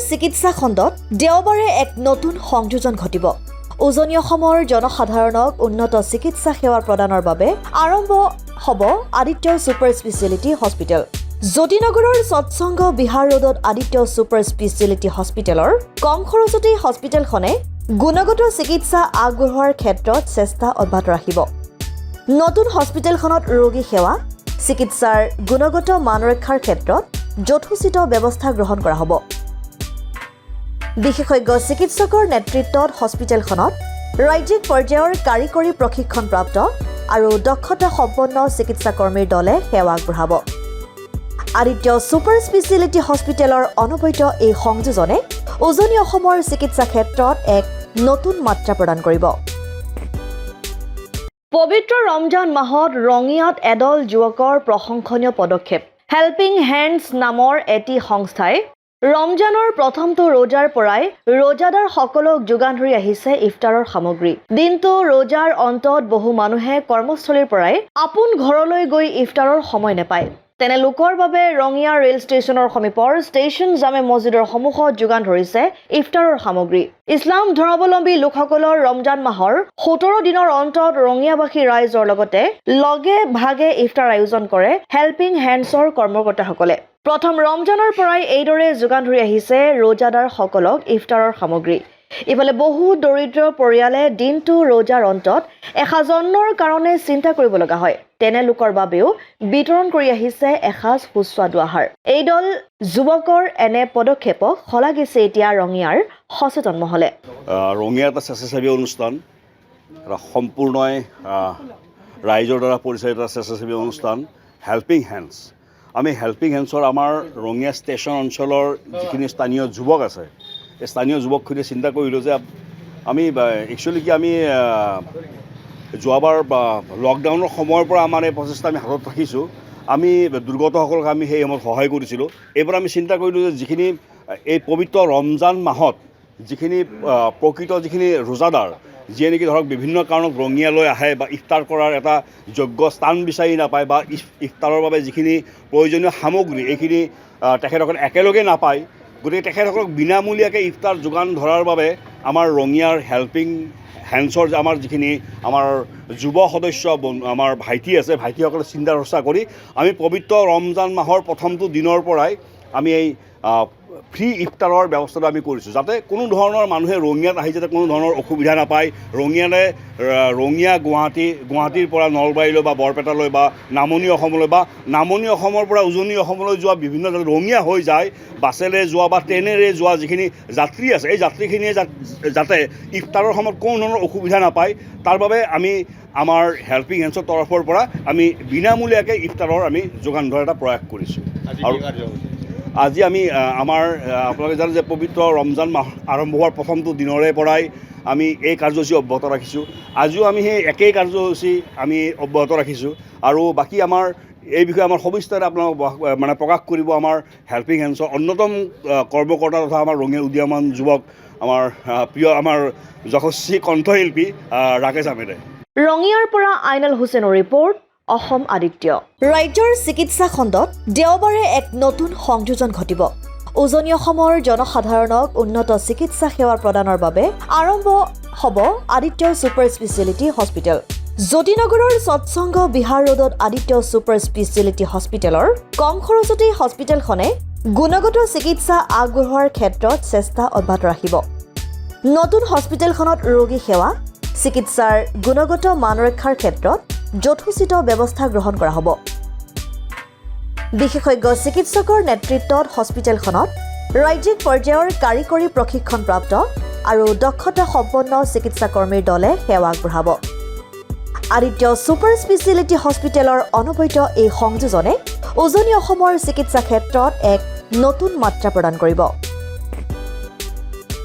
চিকিৎসা খণ্ডত দেওবাৰে এক নতুন সংযোজন ঘটিব। উজনি অসমৰ জনসাধাৰণক উন্নত চিকিৎসা সেৱা প্ৰদানৰ বাবে আৰম্ভ হ'ব আদিত্য ছুপাৰ স্পেচিয়েলিটি হস্পিটেল। জ্যোতিনগৰৰ সৎসংগ বিহাৰ ৰোডত আদিত্য ছুপাৰ স্পেচিয়েলিটি হস্পিটেলৰ কম খৰচতেই হস্পিটেলখনে গুণগত চিকিৎসা আগবঢ়োৱাৰ ক্ষেত্ৰত চেষ্টা অব্যাহত ৰাখিব। নতুন হস্পিটেলখনত ৰোগী সেৱা চিকিৎসাৰ গুণগত মান ৰক্ষাৰ ক্ষেত্ৰত যথোচিত ব্যৱস্থা গ্ৰহণ কৰা হ'ব। বিশেষজ্ঞ চিকিৎসকৰ নেতৃত্বত হস্পিটেলখনত ৰাজ্যিক পৰ্যায়ৰ কাৰিকৰী প্ৰশিক্ষণপ্ৰাপ্ত আৰু দক্ষতা সম্পন্ন চিকিৎসা কৰ্মীৰ দলে সেৱা আগবঢ়াব। আদিত্য ছুপাৰ স্পেচিয়েলিটি হস্পিটেলৰ অনবদ্য এই সংযোজনে উজনি অসমৰ চিকিৎসা ক্ষেত্ৰত এক নতুন মাত্ৰা প্ৰদান কৰিব। পবিত্ৰ ৰমজান মাহত ৰঙিয়াত এদল যুৱকৰ প্ৰশংসনীয় পদক্ষেপ। হেল্পিং হেণ্ডছ নামৰ এটি সংস্থাই ৰমজানৰ প্ৰথমটো ৰোজাৰ পৰাই ৰোজাদাৰসকলক যোগান ধৰি আহিছে ইফতাৰৰ সামগ্ৰী। দিনটো ৰোজাৰ অন্তত বহু মানুহে কৰ্মস্থলীৰ পৰাই আপোন ঘৰলৈ গৈ ইফতাৰৰ সময় নাপায়। তেনে লোকৰ বাবে ৰঙিয়া ৰেল ষ্টেচনৰ সমীপৰ ষ্টেচন জামে মছজিদৰ সন্মুখত যোগান ধৰিছে ইফতাৰৰ সামগ্ৰী। ইছলাম ধৰ্মাৱলম্বী লোকসকলৰ ৰমজান মাহৰ 17 দিনৰ অন্তত ৰঙিয়াবাসী ৰাইজৰ লগতে লগে ভাগে ইফতাৰ আয়োজন কৰে হেল্পিং হেণ্ডছৰ কৰ্মকৰ্তাসকলে। প্ৰথম ৰমজানৰ পৰাই এইদৰে যোগান ধৰি আহিছে ৰোজাদাৰসকলক ইফতাৰৰ সামগ্ৰী। ইফালে বহু দৰিদ্ৰ পৰিয়ালে দিনটো ৰোজাৰ অন্তত এসাঁজ অন্নৰ কাৰণে চিন্তা কৰিব লগা হয়। তেনে লোকৰ বাবেও বিতৰণ কৰি আহিছে এসাঁজ সুস্বাদু আহাৰ। এইদল যুৱকৰ এনে পদক্ষেপক শলাগিছে এতিয়া ৰঙিয়াৰ সচেতন মহলে। ৰঙিয়া এটা স্বেচ্ছাসেৱী অনুষ্ঠান, এটা সম্পূৰ্ণ ৰাইজৰ দ্বাৰা পৰিচালিত স্বেচ্ছাসেৱী অনুষ্ঠান হেল্পিং হেণ্ডছ। আমি হেল্পিং হেণ্ডছৰ আমাৰ ৰঙিয়া ষ্টেচন অঞ্চলৰ যিখিনি স্থানীয় যুৱক আছে, এই স্থানীয় যুৱকখিনিয়ে চিন্তা কৰিলোঁ যে আমি একচুৱেলি আমি যোৱাবাৰ লকডাউনৰ সময়ৰ পৰা আমাৰ এই প্ৰচেষ্টা আমি হাতত ৰাখিছোঁ। আমি দুৰ্গতসকলক আমি সেই সময়ত সহায় কৰিছিলোঁ। এইবাৰ আমি চিন্তা কৰিলোঁ যে যিখিনি এই পবিত্ৰ ৰমজান মাহত যিখিনি প্ৰকৃত যিখিনি ৰোজাদাৰ, যিয়ে নেকি ধৰক বিভিন্ন কাৰণত ৰঙিয়ালৈ আহে বা ইফতাৰ কৰাৰ এটা যোগ্য স্থান বিচাৰি নাপায় বা ইফতাৰৰ বাবে যিখিনি প্ৰয়োজনীয় সামগ্ৰী এইখিনি তেখেতসকলে একেলগে নাপায়, গতিকে তেখেতসকলক বিনামূলীয়াকৈ ইফতাৰ যোগান ধৰাৰ বাবে আমাৰ ৰঙিয়াৰ হেল্পিং হেণ্ডছৰ আমাৰ যিখিনি আমাৰ যুৱ সদস্য আমাৰ ভাইটি আছে, ভাইটিসকলে চিন্তা চৰ্চা কৰি আমি পবিত্ৰ ৰমজান মাহৰ প্ৰথমটো দিনৰ পৰাই আমি এই ফ্ৰী ইফতাৰৰ ব্যৱস্থাটো আমি কৰিছোঁ, যাতে কোনো ধৰণৰ মানুহে ৰঙিয়াত আহি যাতে কোনো ধৰণৰ অসুবিধা নাপায়। ৰঙিয়া গুৱাহাটীৰ পৰা নলবাৰীলৈ বা বৰপেটালৈ বা নামনি অসমলৈ বা নামনি অসমৰ পৰা উজনি অসমলৈ যোৱা বিভিন্ন ৰঙিয়া হৈ যায় বাছেৰে যোৱা বা ট্ৰেইনেৰে যোৱা যিখিনি যাত্ৰী আছে, এই যাত্ৰীখিনিয়ে যাতে ইফতাৰৰ সময়ত কোনো ধৰণৰ অসুবিধা নাপায়, তাৰ বাবে আমি আমাৰ হেল্পিং হেণ্ডছৰ তৰফৰ পৰা আমি বিনামূলীয়াকৈ ইফতাৰৰ আমি যোগান ধৰাৰ এটা প্ৰয়াস কৰিছোঁ। আৰু আজি আমি আমাৰ আপোনালোকে জানে যে পবিত্ৰ ৰমজান মাহ আৰম্ভ হোৱাৰ প্ৰথমটো দিনৰে পৰাই আমি এই কাৰ্যসূচী অব্যাহত ৰাখিছোঁ। আজিও আমি সেই একেই কাৰ্যসূচী আমি অব্যাহত ৰাখিছোঁ। আৰু বাকী আমাৰ এই বিষয়ে আমাৰ সবিস্তাৰে আপোনালোক প্ৰকাশ কৰিব আমাৰ হেল্পিং হেণ্ডছৰ অন্যতম কৰ্মকৰ্তা তথা আমাৰ ৰঙিয়াৰ উদীয়মান যুৱক, আমাৰ প্ৰিয় আমাৰ যশস্বী কণ্ঠশিল্পী ৰাকেশ আহমেদে। ৰঙিয়াৰ পৰা আইনাল হুছেইনৰ ৰিপৰ্ট, অসম আদিত্য। ৰাজ্যৰ চিকিৎসা খণ্ডত দেওবাৰে এক নতুন সংযোজন ঘটিব। উজনি অসমৰ জনসাধাৰণক উন্নত চিকিৎসা সেৱা প্ৰদানৰ বাবে আৰম্ভ হ'ব আদিত্য ছুপাৰ স্পেচিয়েলিটি হস্পিটেল। জ্যোতিনগৰৰ সৎসংগ বিহাৰ ৰোডত আদিত্য ছুপাৰ স্পেচিয়েলিটি হস্পিটেলৰ কম খৰচতেই হস্পিটেলখনে গুণগত চিকিৎসা আগবঢ়োৱাৰ ক্ষেত্ৰত চেষ্টা অব্যাহত ৰাখিব। নতুন হস্পিটেলখনত ৰোগী সেৱা চিকিৎসাৰ গুণগত মান ৰক্ষাৰ ক্ষেত্ৰত যথোচিত ব্যৱস্থা গ্ৰহণ কৰা হ'ব। বিশেষজ্ঞ চিকিৎসকৰ নেতৃত্বত হস্পিটেলখনত ৰাজ্যিক পৰ্যায়ৰ কাৰিকৰী প্ৰশিক্ষণপ্ৰাপ্ত আৰু দক্ষতা সম্পন্ন চিকিৎসা কৰ্মীৰ দলে সেৱা আগবঢ়াব। আদিত্য ছুপাৰ স্পেচিয়েলিটি হস্পিটেলৰ অনবদ্য এই সংযোজনে উজনি অসমৰ চিকিৎসা ক্ষেত্ৰত এক নতুন মাত্ৰা প্ৰদান কৰিব।